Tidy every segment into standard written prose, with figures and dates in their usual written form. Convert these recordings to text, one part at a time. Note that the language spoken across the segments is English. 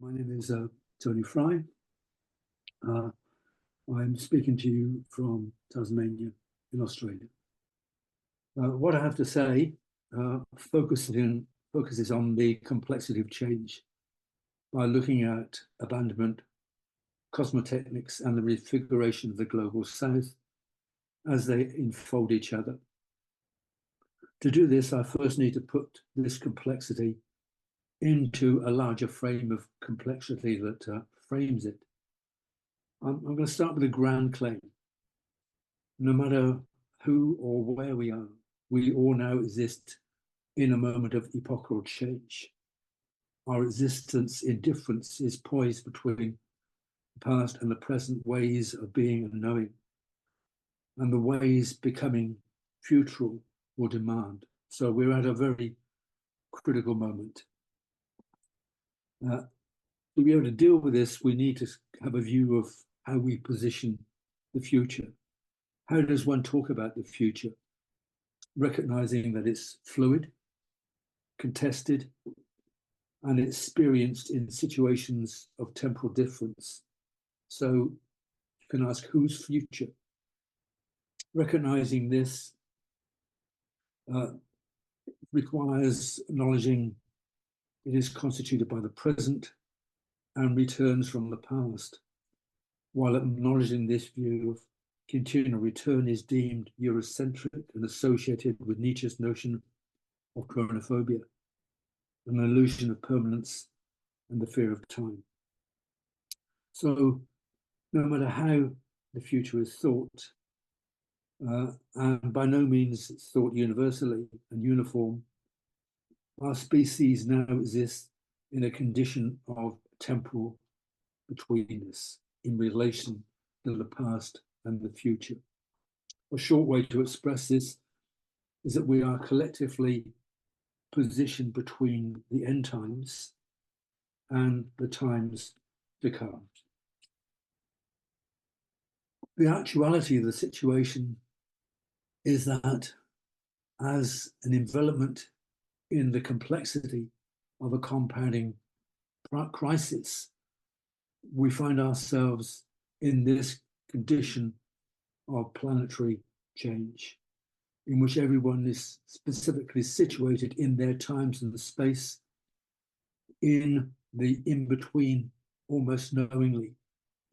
My name is Tony Fry. I'm speaking to you from Tasmania in Australia. What I have to say focuses on the complexity of change by looking at abandonment, cosmotechnics, and the refiguration of the global south as they enfold each other. To do this, I first need to put this complexity into a larger frame of complexity that frames it. I'm going to start with a grand claim. No matter who or where we are, we all now exist in a moment of epochal change. Our existence in difference is poised between the past and the present ways of being and knowing, and the ways becoming futural or demand. So we're at a very critical moment. To be able to deal with this, we need to have a view of how we position the future. How does one talk about the future? Recognizing that it's fluid, contested, and experienced in situations of temporal difference. So you can ask, whose future? Recognizing this requires acknowledging it is constituted by the present and returns from the past, while acknowledging this view of continual return is deemed Eurocentric and associated with Nietzsche's notion of chronophobia, an illusion of permanence and the fear of time. So no matter how the future is thought, and by no means it's thought universally and uniform, our species now exists in a condition of temporal betweenness in relation to the past and the future. A short way to express this is that we are collectively positioned between the end times and the times to come. The actuality of the situation is that as an envelopment in the complexity of a compounding crisis, we find ourselves in this condition of planetary change, in which everyone is specifically situated in their times and the space, in the in-between, almost knowingly,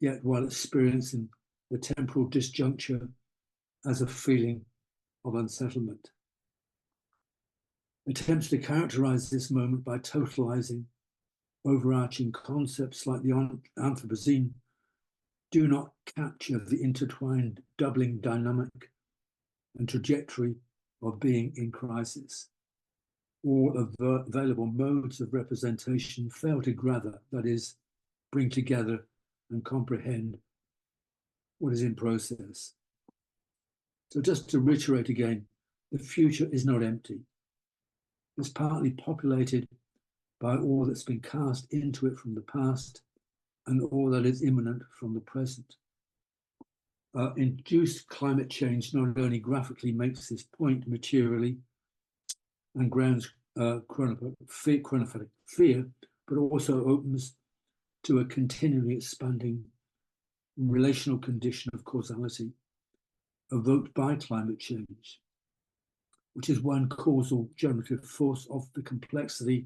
yet while experiencing the temporal disjuncture as a feeling of unsettlement. Attempts to characterize this moment by totalizing overarching concepts like the Anthropocene do not capture the intertwined doubling dynamic and trajectory of being in crisis. All available modes of representation fail to gather, that is, bring together and comprehend what is in process. So just to reiterate again, the future is not empty. It's partly populated by all that's been cast into it from the past and all that is imminent from the present. Induced climate change not only graphically makes this point materially and grounds chronophatic fear, but also opens to a continually expanding relational condition of causality evoked by climate change, which is one causal generative force of the complexity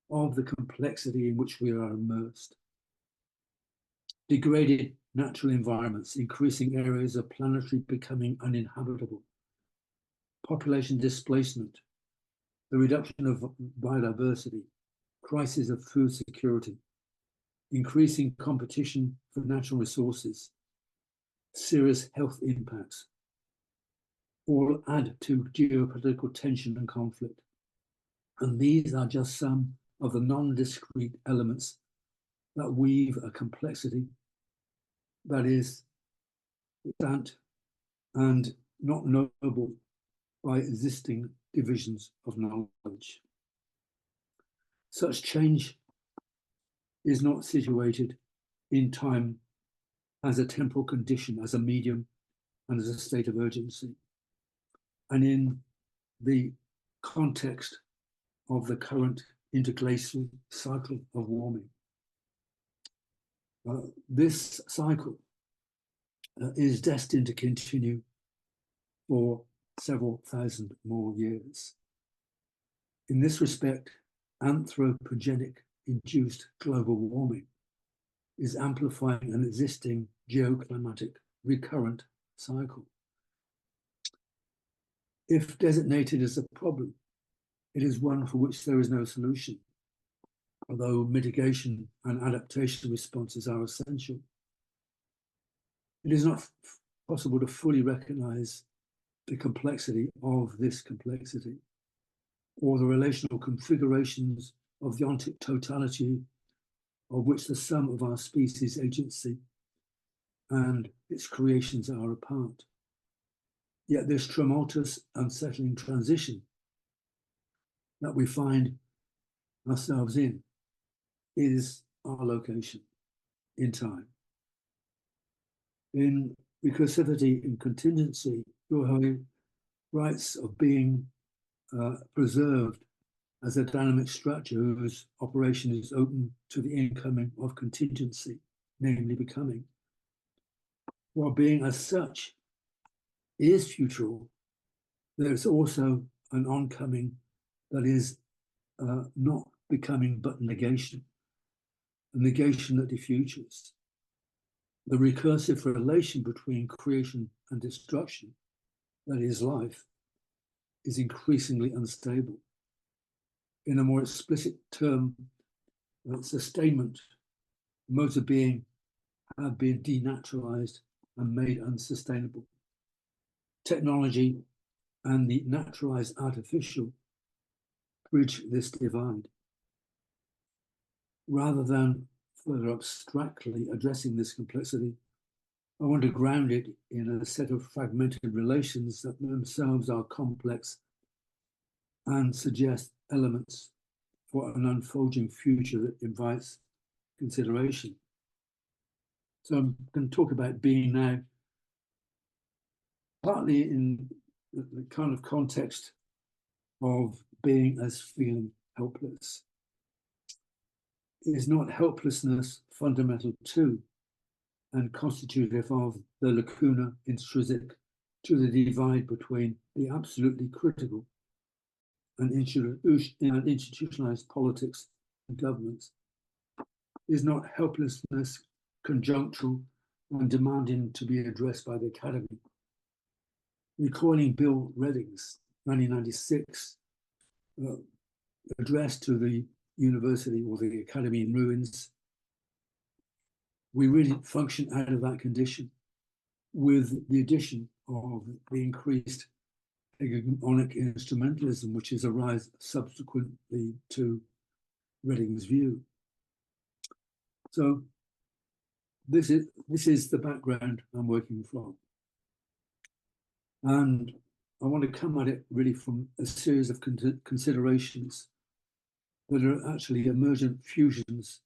in which we are immersed. Degraded natural environments, increasing areas of planetary becoming uninhabitable, population displacement, the reduction of biodiversity, crisis of food security, increasing competition for natural resources, serious health impacts, all add to geopolitical tension and conflict. And these are just some of the non-discrete elements that weave a complexity that is distant and not knowable by existing divisions of knowledge. Such change is not situated in time as a temporal condition, as a medium, and as a state of urgency. And in the context of the current interglacial cycle of warming, This cycle is destined to continue for several thousand more years. In this respect, anthropogenic induced global warming is amplifying an existing geoclimatic recurrent cycle. If designated as a problem, it is one for which there is no solution, although mitigation and adaptation responses are essential. It is not possible to fully recognize the complexity of this complexity, or the relational configurations of the ontic totality of which the sum of our species agency and its creations are a part. Yet this tumultuous, unsettling transition that we find ourselves in is our location in time. In recursivity and contingency, Yohei writes of being preserved as a dynamic structure whose operation is open to the incoming of contingency, namely becoming. While being as such is futural, there is also an oncoming that is not becoming but negation, a negation that defutures. The recursive relation between creation and destruction, that is life, is increasingly unstable. In a more explicit term, sustainment, modes of being have been denaturalized and made unsustainable. Technology and the naturalized artificial bridge this divide. Rather than further abstractly addressing this complexity, I want to ground it in a set of fragmented relations that themselves are complex and suggest elements for an unfolding future that invites consideration. So I'm going to talk about being now, partly in the kind of context of being as feeling helpless. Is not helplessness fundamental to and constitutive of the lacuna intrinsic to the divide between the absolutely critical and institutionalized politics and governments? Is not helplessness conjunctural and demanding to be addressed by the Academy? Recalling Bill Redding's 1996 address to the university or the Academy in ruins, we really function out of that condition with the addition of the increased hegemonic instrumentalism, which has arisen subsequently to Redding's view. So this is the background I'm working from. And I want to come at it really from a series of considerations that are actually emergent fusions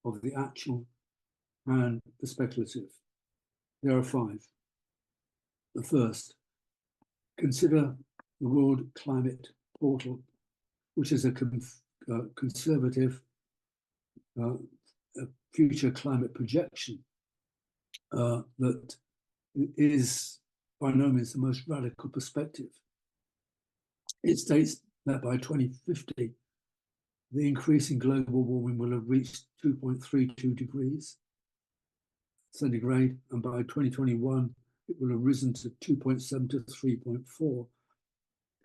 of the actual and the speculative. There are 5. The first, consider the World Climate Portal, which is a conservative future climate projection that is by no means the most radical perspective. It states that by 2050, the increase in global warming will have reached 2.32 degrees centigrade, and by 2021, it will have risen to 2.7 to 3.4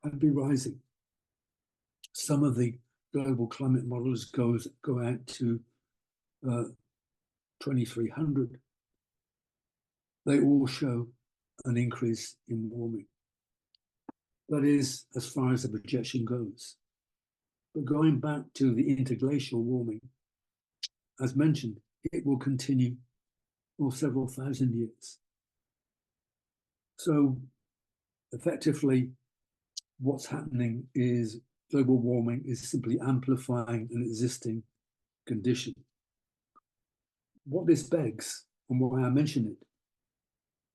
and be rising. Some of the global climate models go out to 2300. They all show an increase in warming. That is as far as the projection goes. But going back to the interglacial warming, as mentioned, it will continue for several thousand years. So effectively, what's happening is global warming is simply amplifying an existing condition. What this begs, and why I mention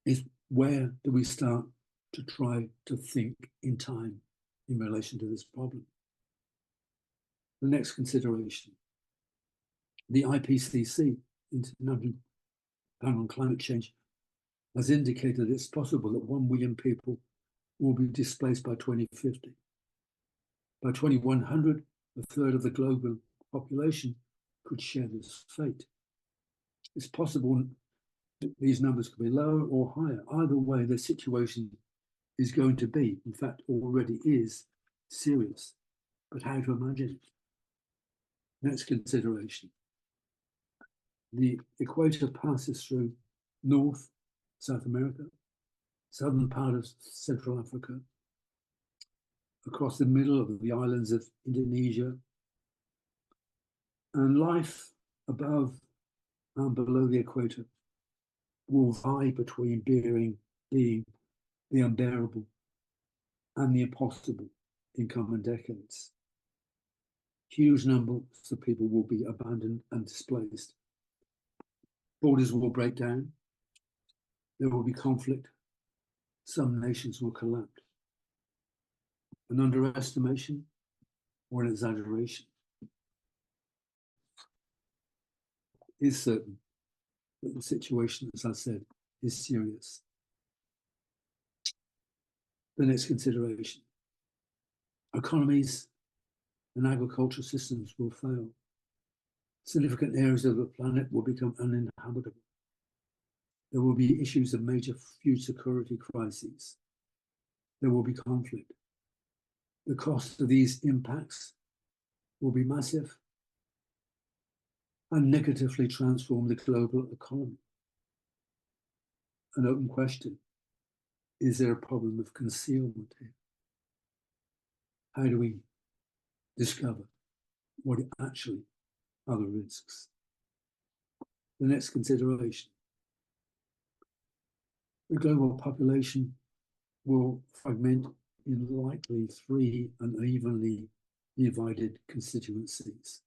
it, is where do we start to try to think in time in relation to this problem? The next consideration, the IPCC International Panel on Climate Change has indicated it's possible that 1 million people will be displaced by 2050. By 2100, a third of the global population could share this fate. It's possible that these numbers could be lower or higher. Either way, the situation is going to be, in fact, already is, serious. But how to imagine it? Next consideration. The equator passes through North, South America, southern part of Central Africa, across the middle of the islands of Indonesia, and life above and below the equator will vie between being the unbearable and the impossible in coming decades. Huge numbers of people will be abandoned and displaced. Borders will break down. There will be conflict. Some nations will collapse. An underestimation or an exaggeration is certain that the situation, as I said, is serious. The next consideration. Economies and agricultural systems will fail. Significant areas of the planet will become uninhabitable. There will be issues of major food security crises. There will be conflict. The cost of these impacts will be massive and negatively transform the global economy. An open question. Is there a problem of concealment here? How do we discover what actually are the risks? The next consideration. The global population will fragment in likely 3 unevenly divided constituencies,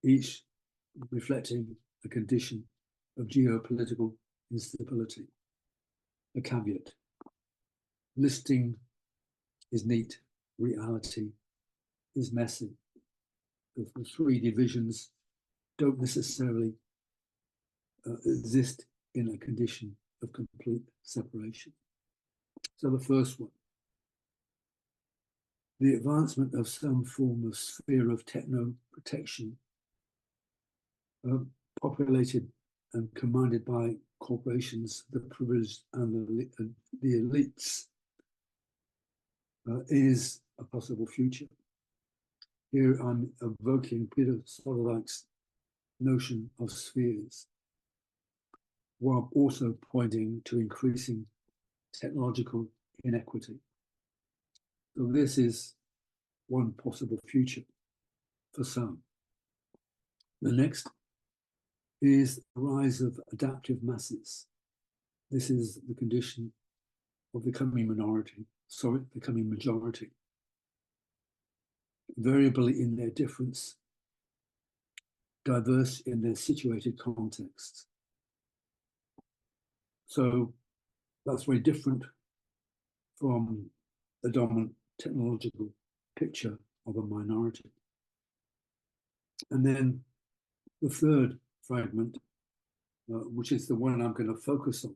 each reflecting a condition of geopolitical instability. A caveat. Listing is neat, reality is messy. The 3 divisions don't necessarily exist in a condition of complete separation. So the first one, the advancement of some form of sphere of techno-protection populated and commanded by corporations, the privileged and the elites, is a possible future. Here I'm evoking Peter Sloterdijk's notion of spheres, while also pointing to increasing technological inequity. So this is one possible future for some. The next is the rise of adaptive masses. This is the condition of becoming becoming majority. Variable in their difference, diverse in their situated contexts. So that's very different from the dominant technological picture of a minority. And then the third fragment, which is the one I'm going to focus on,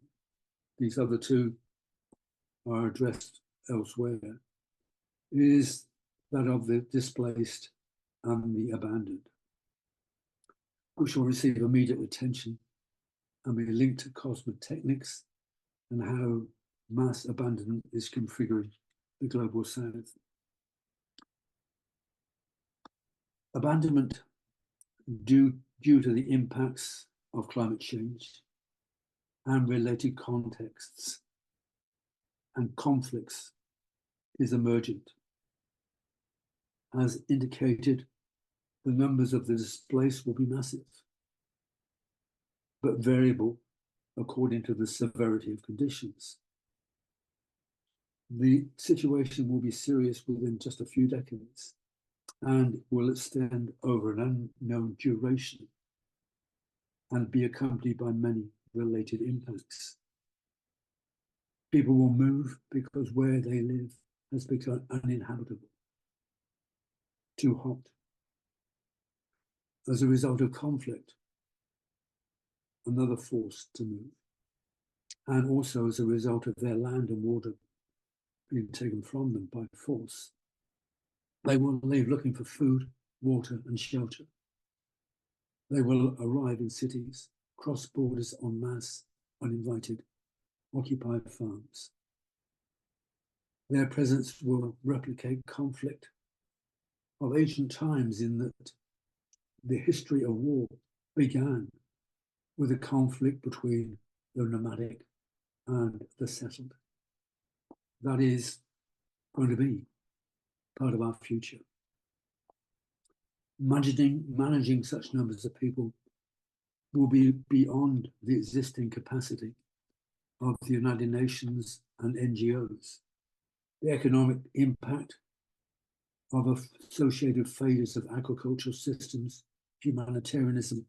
these other 2 are addressed elsewhere, is that of the displaced and the abandoned, which will receive immediate attention and be linked to cosmic techniques and how mass abandonment is configuring the global south. Abandonment due to the impacts of climate change and related contexts and conflicts is emergent. As indicated, the numbers of the displaced will be massive, but variable according to the severity of conditions. The situation will be serious within just a few decades and will extend over an unknown duration and be accompanied by many related impacts. People will move because where they live has become uninhabitable, too hot. As a result of conflict, another force to move. And also as a result of their land and water being taken from them by force, they will leave looking for food, water, and shelter. They will arrive in cities, cross borders en masse, uninvited, occupy farms. Their presence will replicate conflict of ancient times, in that the history of war began with a conflict between the nomadic and the settled. That is going to be part of our future. Managing such numbers of people will be beyond the existing capacity of the United Nations and NGOs. The economic impact of associated failures of agricultural systems, humanitarianism,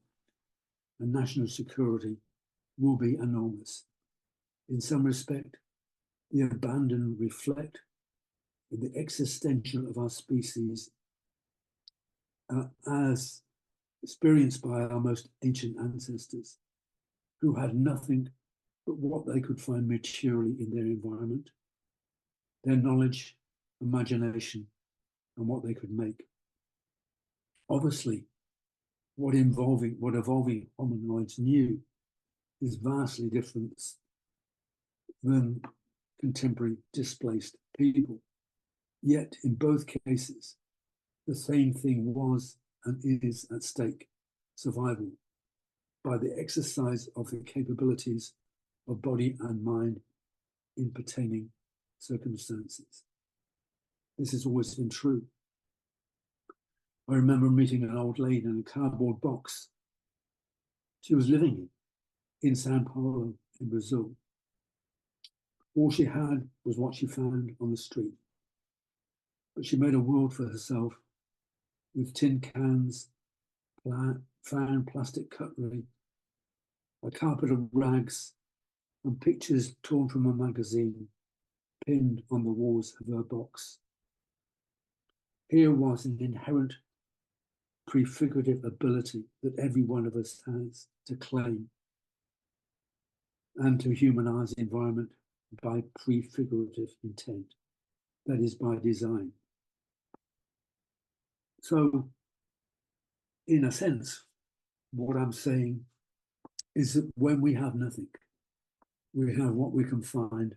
and national security will be enormous. In some respect, the abandoned reflect the existential of our species as experienced by our most ancient ancestors, who had nothing but what they could find materially in their environment, their knowledge, imagination, and what they could make. Obviously, what evolving hominoids knew is vastly different than contemporary displaced people. Yet, in both cases, the same thing was and is at stake: survival by the exercise of the capabilities of body and mind in pertaining circumstances. This has always been true. I remember meeting an old lady in a cardboard box she was living in Sao Paulo, in Brazil. All she had was what she found on the street. But she made a world for herself with tin cans, found plastic cutlery, a carpet of rags, and pictures torn from a magazine pinned on the walls of her box. Here was an inherent prefigurative ability that every one of us has to claim and to humanize the environment by prefigurative intent, that is, by design. So, in a sense, what I'm saying is that when we have nothing, we have what we can find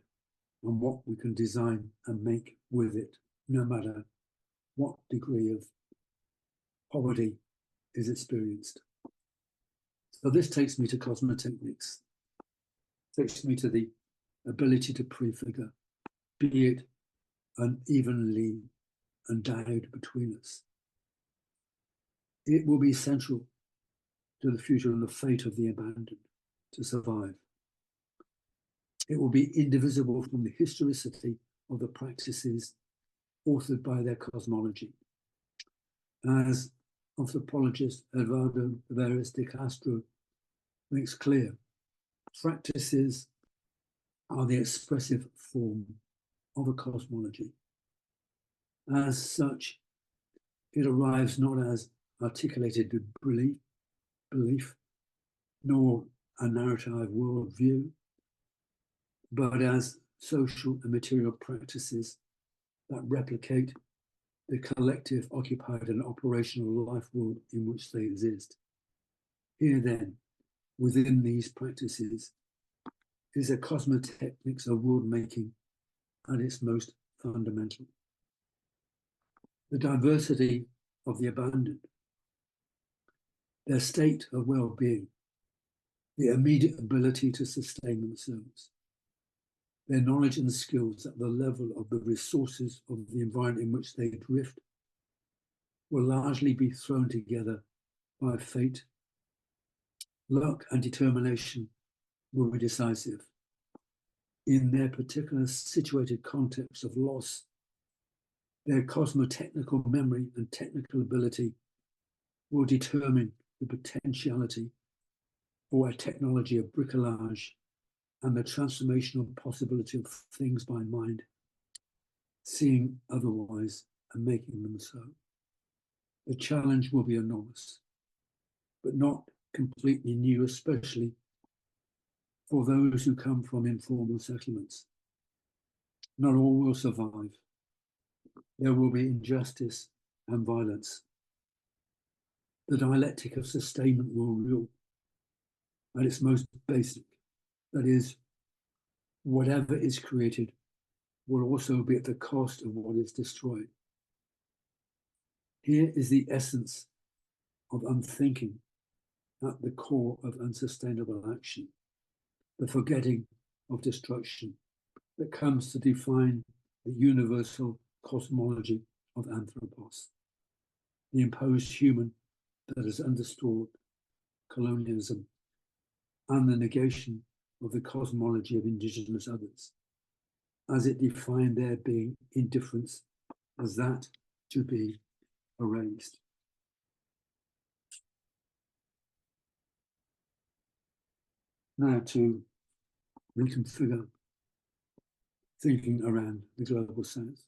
and what we can design and make with it, no matter what degree of poverty is experienced. So this takes me to cosmotechnics, takes me to the ability to prefigure, be it unevenly endowed between us. It will be central to the future and the fate of the abandoned to survive. It will be indivisible from the historicity of the practices authored by their cosmology. As anthropologist Eduardo Veras de Castro makes clear, practices are the expressive form of a cosmology. As such, it arrives not as articulated belief, nor a narrative worldview, but as social and material practices that replicate the collective occupied and operational life world in which they exist. Here then, within these practices, is a cosmotechnics of world making at its most fundamental. The diversity of the abandoned, their state of well-being, the immediate ability to sustain themselves, their knowledge and skills at the level of the resources of the environment in which they drift will largely be thrown together by fate. Luck and determination will be decisive. In their particular situated context of loss, their cosmotechnical memory and technical ability will determine the potentiality for a technology of bricolage and the transformational possibility of things by mind, seeing otherwise and making them so. The challenge will be enormous, but not completely new, especially for those who come from informal settlements. Not all will survive. There will be injustice and violence. The dialectic of sustainment will rule at its most basic. That is, whatever is created will also be at the cost of what is destroyed. Here is the essence of unthinking at the core of unsustainable action, the forgetting of destruction that comes to define the universal cosmology of Anthropos, the imposed human that has understood colonialism, and the negation of the cosmology of indigenous others, as it defined their being indifference as that to be erased. Now to reconfigure thinking around the global south.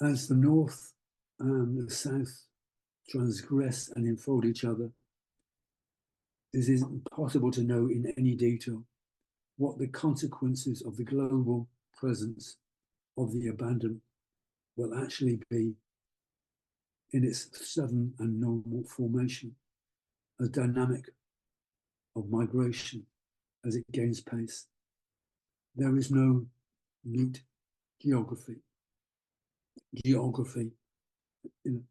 As the north and the south transgress and enfold each other, it is impossible to know in any detail what the consequences of the global presence of the abandoned will actually be in its sudden and normal formation, a dynamic of migration as it gains pace. There is no neat geography. Geography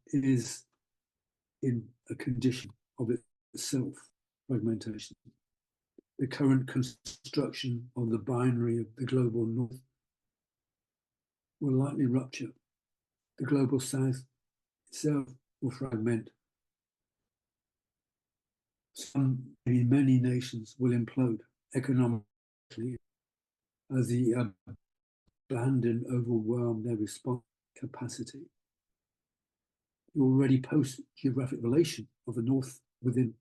is in a condition of itself fragmentation. The current construction of the binary of the global north will likely rupture. The global south itself will fragment. Some, maybe many nations will implode economically as the abandon overwhelm their response capacity. The already post-geographic relation of the north within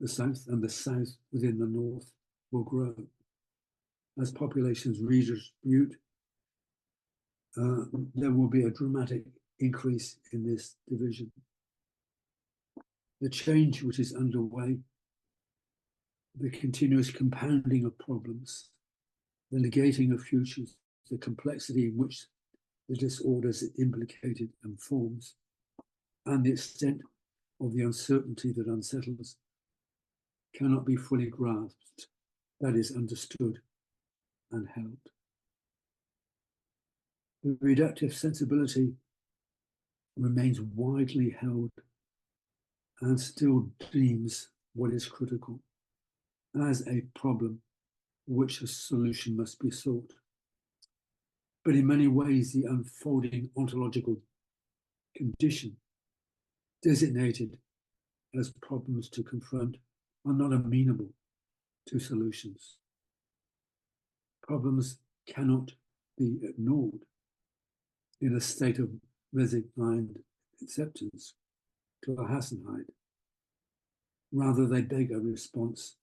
the south and the south within the north will grow. As populations redistribute, there will be a dramatic increase in this division. The change which is underway, the continuous compounding of problems, the negating of futures, the complexity in which the disorders implicated and forms, and the extent of the uncertainty that unsettles cannot be fully grasped, that is, understood and held. The reductive sensibility remains widely held and still deems what is critical as a problem for which a solution must be sought. But in many ways, the unfolding ontological condition designated as problems to confront are not amenable to solutions. Problems cannot be ignored in a state of resigned acceptance, Hassenheit. Rather, they beg a response,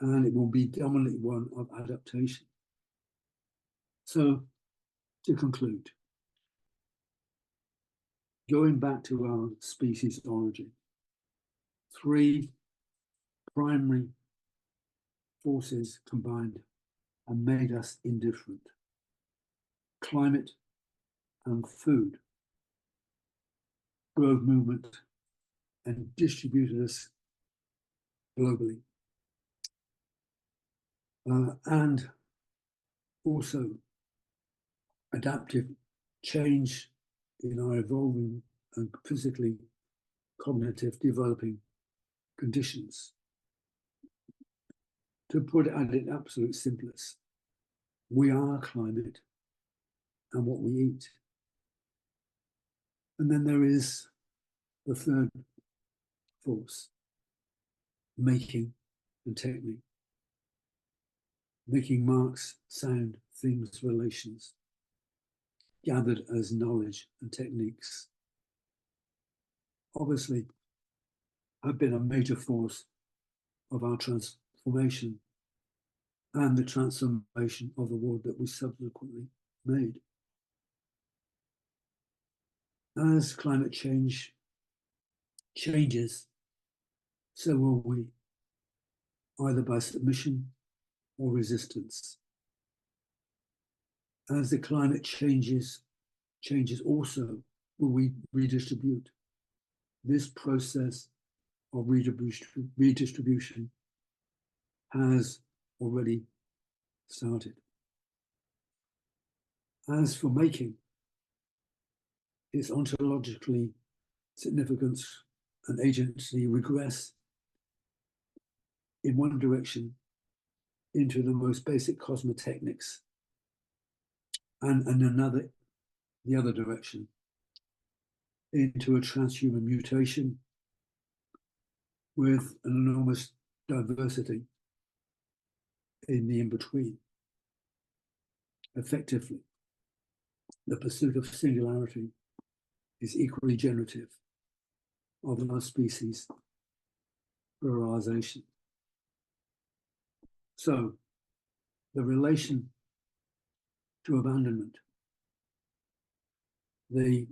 and it will be dominantly one of adaptation. So, to conclude, going back to our species origin, three primary forces combined and made us indifferent: climate and food, growth movement, and distributed us globally. And also adaptive change in our evolving and physically cognitive developing conditions. To put it at its absolute simplest, we are climate and what we eat. And then there is the third force, making and technique. Making marks, sound, things, relations, gathered as knowledge and techniques. Obviously, have been a major force of our transformation and the transformation of the world that we subsequently made. As climate change changes, so will we. either by submission or resistance. As the climate changes also will we redistribute. This process of redistribution has already started. As for making, its ontologically significance and agency regress in one direction into the most basic cosmotechnics, and another, the other direction, into a transhuman mutation with an enormous diversity in the in-between. Effectively, the pursuit of singularity is equally generative of our species' pluralization. So, the relation to abandonment, the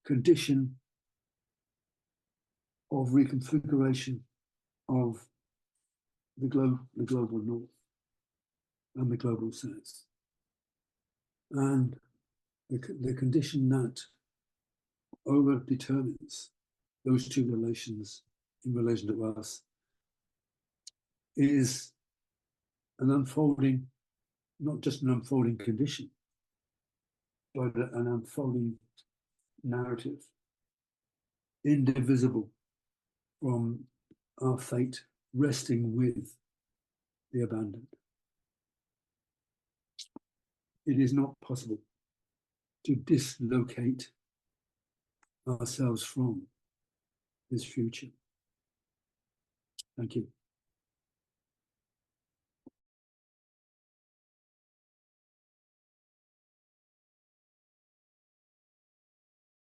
condition of reconfiguration of the global north and the global south, and the condition that over determines those two relations in relation to us is an unfolding, not just an unfolding condition, but an unfolding narrative, indivisible from our fate resting with the abandoned. It is not possible to dislocate ourselves from this future. Thank you.